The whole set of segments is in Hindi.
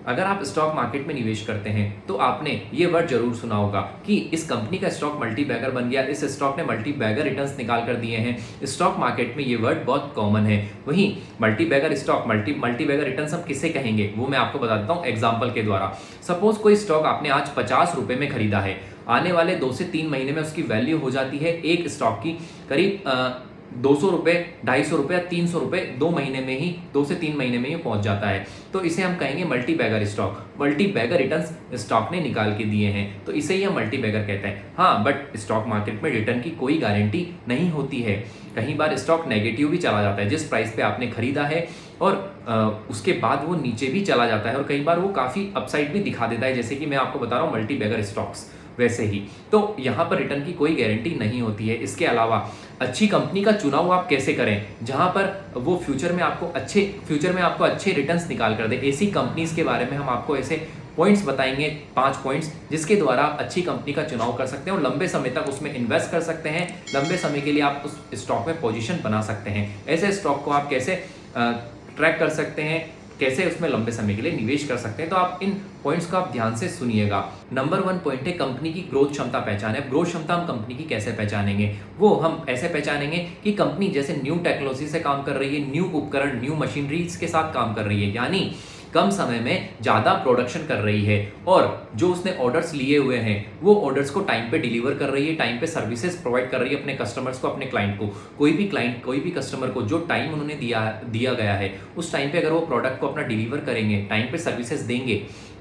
अगर आप स्टॉक मार्केट में निवेश करते हैं तो आपने ये वर्ड जरूर सुना होगा कि इस कंपनी का स्टॉक मल्टी बैगर बन गया, इस स्टॉक ने मल्टी बैगर रिटर्न्स निकाल कर दिए हैं। स्टॉक मार्केट में ये वर्ड बहुत कॉमन है। वहीं multi bagger stock, multi bagger returns हम किसे कहेंगे वो मैं आपको बता देता हूँ एग्जाम्पल के द्वारा। सपोज कोई स्टॉक आपने आज 50 रुपए में खरीदा है, आने वाले 2 से 3 महीने में उसकी वैल्यू हो जाती है एक स्टॉक की करीब 200 रुपए, 250 रुपए, 300 रुपए 2 महीने में ही, 2 से 3 महीने में ही पहुंच जाता है। तो इसे हम कहेंगे multi bagger stock. Multi bagger returns stock ने निकाल के दिए हैं तो इसे ही हम मल्टी बैगर कहते हैं। हाँ, बट स्टॉक मार्केट में रिटर्न की कोई गारंटी नहीं होती है। कई बार स्टॉक नेगेटिव भी चला जाता है, जिस प्राइस पे आपने खरीदा है और उसके बाद वो नीचे भी चला जाता है और कई बार वो काफ़ी अपसाइड भी दिखा देता है, जैसे कि मैं आपको बता रहा हूँ मल्टी बैगर स्टॉक्स वैसे ही। तो यहाँ पर रिटर्न की कोई गारंटी नहीं होती है। इसके अलावा अच्छी कंपनी का चुनाव आप कैसे करें जहां पर वो फ्यूचर में आपको अच्छे रिटर्न्स निकाल कर दे। ऐसी कंपनीज के बारे में हम आपको ऐसे पॉइंट्स बताएंगे, 5 पॉइंट्स, जिसके द्वारा आप अच्छी कंपनी का चुनाव कर सकते हैं और लंबे समय तक उसमें इन्वेस्ट कर सकते हैं। लंबे समय के लिए आप उस स्टॉक में पोजीशन बना सकते हैं। ऐसे स्टॉक को आप कैसे ट्रैक कर सकते हैं, कैसे उसमें लंबे समय के लिए निवेश कर सकते हैं, तो आप इन पॉइंट्स को आप ध्यान से सुनिएगा। नंबर 1 पॉइंट है कंपनी की ग्रोथ क्षमता पहचाने। ग्रोथ क्षमता हम कंपनी की कैसे पहचानेंगे? वो हम ऐसे पहचानेंगे कि कंपनी जैसे न्यू टेक्नोलॉजी से काम कर रही है, न्यू उपकरण, न्यू मशीनरीज के साथ काम कर रही है, यानी कम समय में ज़्यादा प्रोडक्शन कर रही है और जो उसने ऑर्डर्स लिए हुए हैं वो ऑर्डर्स को टाइम पे डिलीवर कर रही है, टाइम पे सर्विसेज प्रोवाइड कर रही है अपने कस्टमर्स को, अपने क्लाइंट को। कोई भी कस्टमर को जो टाइम उन्होंने दिया गया है उस टाइम पे अगर वो प्रोडक्ट को अपना डिलीवर करेंगे, टाइम पे सर्विसेज देंगे,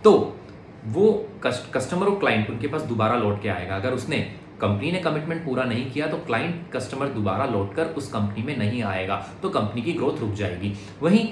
तो वो कस्टमर और क्लाइंट उनके पास दोबारा लौट के आएगा। अगर उसने कंपनी ने कमिटमेंट पूरा नहीं किया तो क्लाइंट, कस्टमर दोबारा लौटकर उस कंपनी में नहीं आएगा, तो कंपनी की ग्रोथ रुक जाएगी। वहीं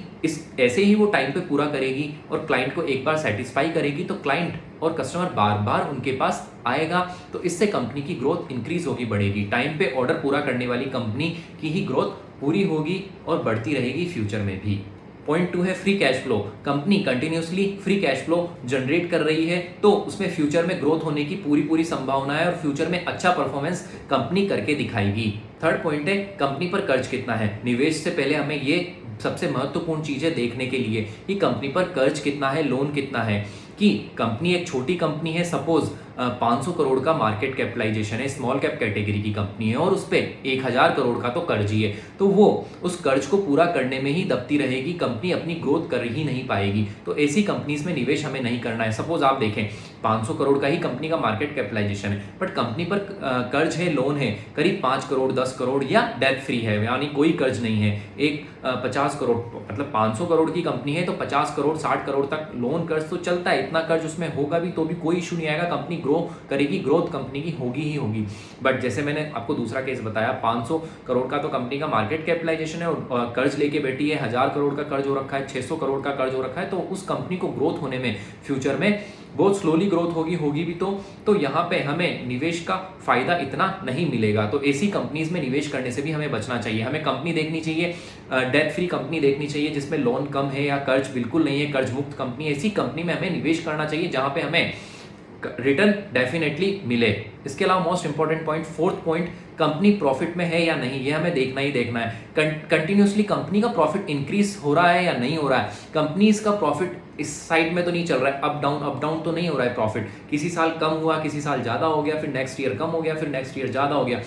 ऐसे ही वो टाइम पे पूरा करेगी और क्लाइंट को एक बार सेटिस्फाई करेगी तो क्लाइंट और कस्टमर बार बार उनके पास आएगा, तो इससे कंपनी की ग्रोथ इंक्रीज होगी, बढ़ेगी। टाइम पे ऑर्डर पूरा करने वाली कंपनी की ही ग्रोथ पूरी होगी और बढ़ती रहेगी फ्यूचर में भी। पॉइंट 2 है free cash flow. Company continuously free cash flow generate कर रही है तो उसमें फ्यूचर में ग्रोथ होने की पूरी संभावना है और फ्यूचर में अच्छा परफॉर्मेंस कंपनी करके दिखाएगी। थर्ड पॉइंट है कंपनी पर कर्ज कितना है। निवेश से पहले हमें ये सबसे महत्वपूर्ण चीज है देखने के लिए कि कंपनी पर कर्ज कितना है, लोन कितना है। कि कंपनी एक छोटी कंपनी है, सपोज 500 करोड़ का मार्केट कैपिटलाइजेशन है, स्मॉल कैप कैटेगरी की कंपनी है और उस पर 1000 करोड़ का तो कर्ज ही है, तो वो उस कर्ज को पूरा करने में ही दबती रहेगी, कंपनी अपनी ग्रोथ कर ही नहीं पाएगी। तो ऐसी कंपनीज में निवेश हमें नहीं करना है। सपोज आप देखें 500 करोड़ का ही कंपनी का मार्केट कैपिटलाइजेशन है, बट कंपनी पर कर्ज है, लोन है करीब 5 करोड़, 10 करोड़ या डेट फ्री है, यानी कोई कर्ज नहीं है। एक 50 करोड़, मतलब 500 करोड़ की कंपनी है तो 50 करोड़ 60 करोड़ तक लोन कर्ज तो चलता है, इतना कर्ज उसमें होगा भी तो भी कोई इशू नहीं आएगा, कंपनी ग्रो करेगी, ग्रोथ कंपनी की होगी ही होगी। बट जैसे मैंने आपको दूसरा केस बताया, 500 करोड़ का तो कंपनी का मार्केट कैपिटलाइजेशन है और कर्ज लेके बैठी है, 1000 करोड़ का कर्ज हो रखा है, 600 करोड़ का कर्ज हो रखा है, तो उस कंपनी को ग्रोथ होने में फ्यूचर में बहुत स्लोली ग्रोथ होगी भी तो यहाँ पे हमें निवेश का फायदा इतना नहीं मिलेगा। तो ऐसी कंपनीज में निवेश करने से भी हमें बचना चाहिए। हमें कंपनी देखनी चाहिए, डेट फ्री कंपनी देखनी चाहिए जिसमें लोन कम है या कर्ज बिल्कुल नहीं है, कर्ज मुक्त कंपनी, ऐसी कंपनी में हमें निवेश करना चाहिए जहां पे हमें रिटर्न डेफिनेटली मिले। इसके अलावा most important point, 4th point, company profit में है या नहीं, ये हमें देखना ही देखना है। कंटिन्यूसली कंपनी का प्रॉफिट इंक्रीज हो रहा है या नहीं हो रहा है। कंपनीज का प्रॉफिट इस साइड में तो नहीं चल रहा है, अप डाउन तो नहीं हो रहा है प्रॉफिट, किसी साल कम हुआ, किसी साल ज्यादा हो गया, फिर नेक्स्ट ईयर कम हो गया, फिर नेक्स्ट ईयर ज्यादा हो गया।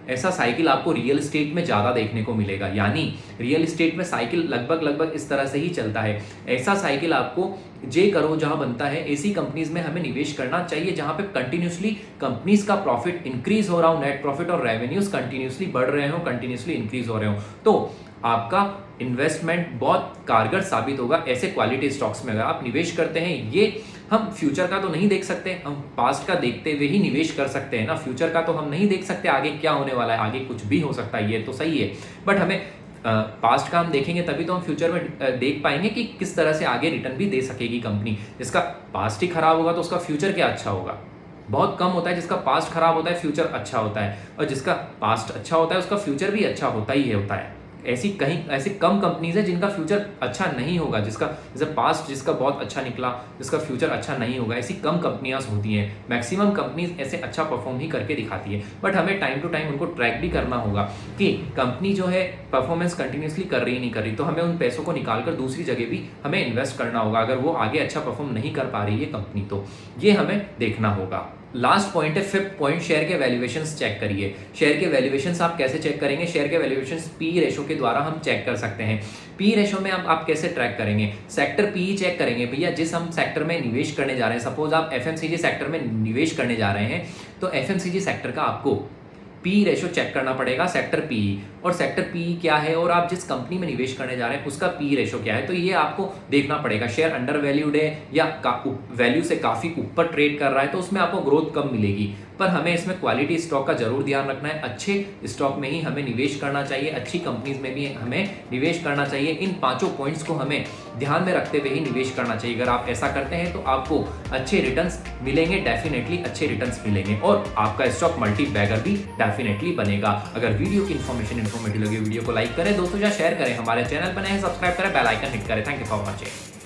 ऐसा साइकिल आपको रियल एस्टेट में ज्यादा देखने को मिलेगा, यानी रियल एस्टेट में साइकिल लगभग इस तरह से ही चलता है। ऐसा साइकिल आपको जे करो जहां बनता है, ऐसी कंपनीज में हमें निवेश करना चाहिए जहां पे कंटिन्यूसली कंपनीज का प्रॉफिट इंक्रीज हो रहा हो, नेट प्रॉफिट और रेवेन्यूज कंटिन्यूसली बढ़ रहे हो, कंटिन्यूसली इंक्रीज हो रहे हो, तो आपका इन्वेस्टमेंट बहुत कारगर साबित होगा ऐसे क्वालिटी स्टॉक्स में अगर आप निवेश करते हैं। ये हम फ्यूचर का तो नहीं देख सकते, हम पास्ट का देखते हुए ही निवेश कर सकते हैं ना। फ्यूचर का तो हम नहीं देख सकते, आगे क्या होने वाला है, आगे कुछ भी हो सकता है, ये तो सही है, बट हमें पास्ट का हम देखेंगे तभी तो हम फ्यूचर में देख पाएंगे कि किस तरह से आगे रिटर्न भी दे सकेगी कंपनी। जिसका पास्ट ही खराब होगा तो उसका फ्यूचर क्या अच्छा होगा। बहुत कम होता है जिसका पास्ट खराब होता है फ्यूचर अच्छा होता है, और जिसका पास्ट अच्छा होता है उसका फ्यूचर भी अच्छा होता ही होता है। ऐसी कम कंपनीज है जिनका फ्यूचर अच्छा नहीं होगा, जैसे पास्ट जिसका बहुत अच्छा निकला, जिसका फ्यूचर अच्छा नहीं होगा, ऐसी कम कंपनियां होती हैं। मैक्सिमम कंपनीज ऐसे अच्छा परफॉर्म ही करके दिखाती है, बट हमें टाइम टू टाइम उनको ट्रैक भी करना होगा कि कंपनी जो है परफॉर्मेंस कंटिन्यूसली कर रही नहीं कर रही, तो हमें उन पैसों को निकाल कर दूसरी जगह भी हमें इन्वेस्ट करना होगा अगर वो आगे अच्छा परफॉर्म नहीं कर पा रही है कंपनी, तो ये हमें देखना होगा। लास्ट पॉइंट है, फिफ्थ पॉइंट, शेयर के वैल्यूएशंस चेक करिए। शेयर के वैल्यूएशंस आप कैसे चेक करेंगे? शेयर के वैल्यूएशंस पी रेशो के द्वारा हम चेक कर सकते हैं। पी रेशो में आप कैसे ट्रैक करेंगे? सेक्टर पी चेक करेंगे भैया, जिस हम सेक्टर में निवेश करने जा रहे हैं, सपोज आप एफएमसीजी सेक्टर में निवेश करने जा रहे हैं, तो एफएमसीजी सेक्टर का आपको पी रेशो चेक करना पड़ेगा, सेक्टर पी। और सेक्टर पी क्या है और आप जिस कंपनी में निवेश करने जा रहे हैं उसका पी रेशो क्या है, तो ये आपको देखना पड़ेगा। शेयर अंडर वैल्यूड है या वैल्यू से काफ़ी ऊपर ट्रेड कर रहा है, तो उसमें आपको ग्रोथ कम मिलेगी, पर हमें इसमें क्वालिटी स्टॉक का जरूर ध्यान रखना है। अच्छे स्टॉक में ही हमें निवेश करना चाहिए, अच्छी कंपनीज में भी हमें निवेश करना चाहिए। इन पांचों पॉइंट्स को हमें ध्यान में रखते हुए ही निवेश करना चाहिए। अगर आप ऐसा करते हैं तो आपको अच्छे रिटर्न्स मिलेंगे, डेफिनेटली अच्छे रिटर्न्स मिलेंगे, और आपका स्टॉक मल्टी बैगर भी डेफिनेटली बनेगा। अगर वीडियो की इन्फॉर्मेटिव लगी, वीडियो को लाइक करें, दोस्तों या शेयर करें, हमारे चैनल पर नए हैं सब्सक्राइब करें, बेल आइकन हिट करें। Thank you for watching.